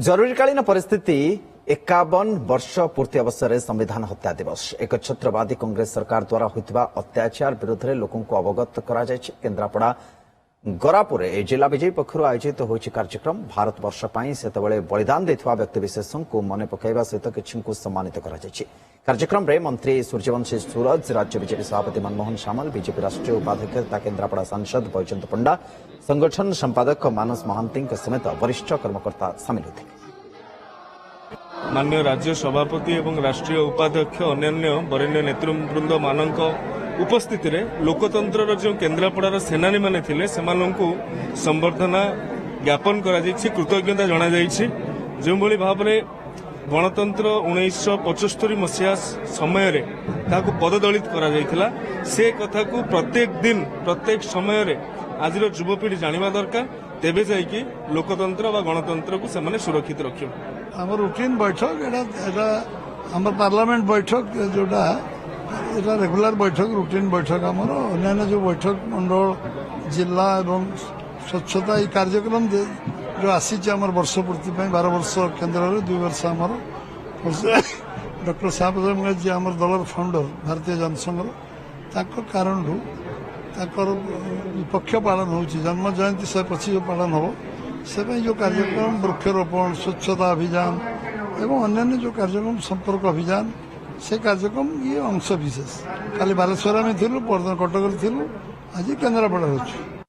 जरूरीकालीन परिस्थिति 51 वर्ष पूर्ति अवसर में संविधान हत्या दिवस एक छत्रवादी कांग्रेस सरकार द्वारा होता अत्याचार विरोध में लोकों को अवगत करा केन्द्रापड़ा गरापुर जिला विजयी पक्षर आयोजित हो कार्यक्रम भारत वर्ष से बलिदान देथिबा व्यक्तिविशेषों को मन पकाइबा सहित किछि को सम्मानित करा कार्यक्रम में मंत्री सूर्यवंशी सूरज राज्य बीजेपी सभापति मनमोहन सामल बीजेपी राष्ट्रीय उपाध्यक्ष तथा केन्द्रापड़ा सांसद बैजयंत पंडा संगठन संपादक मानस महांती समेत वरिष्ठ कर्मकर्ता सामिल होते। माननीय राज्य सभापति एवं राष्ट्रीय उपाध्यक्ष अन्य वरेण्य नेतृवृंद मानक उपस्थित लोकतंत्र जो केन्द्रापड़ार सेनानी माने थिले सेमानंकु संबर्धना ज्ञापन करा जायछि कृतज्ञता जणा जायछि जो भली भाव में गणतंत्र 1975 मसीहा समय रे ताकु पददलित करा जायथिला से कथा को प्रत्येक दिन प्रत्येक समय रे आजिर युवपीढ़ी जानिबा दरकार तेबे जायकि लोकतंत्र व गणतंत्र को सेमाने सुरक्षित रखियो। हमर रूटीन बैठक एटा हमर पार्लियामेंट बैठक जोटा एटा रेगुलर बैठक रूटीन बैठक हमर अन्य जो बैठक मंडल जिला एवं स्वच्छता ये कार्यक्रम जो आसी वर्ष पूर्ति 12 वर्ष केन्द्र 2 वर्ष आमर डॉक्टर साहब जी आम दलर फाउंडर भारतीय जनसंघ कारण पक्ष पालन हो जन्म जयंती 125 पालन हम से जो कार्यक्रम वृक्षरोपण स्वच्छता अभियान एवं अन्य जो कार्यक्रम संपर्क अभियान से कार्यक्रम ये अंश विशेष खाली बालेश्वर में थिलु कटक थिलु आज केन्द्रापड़ा।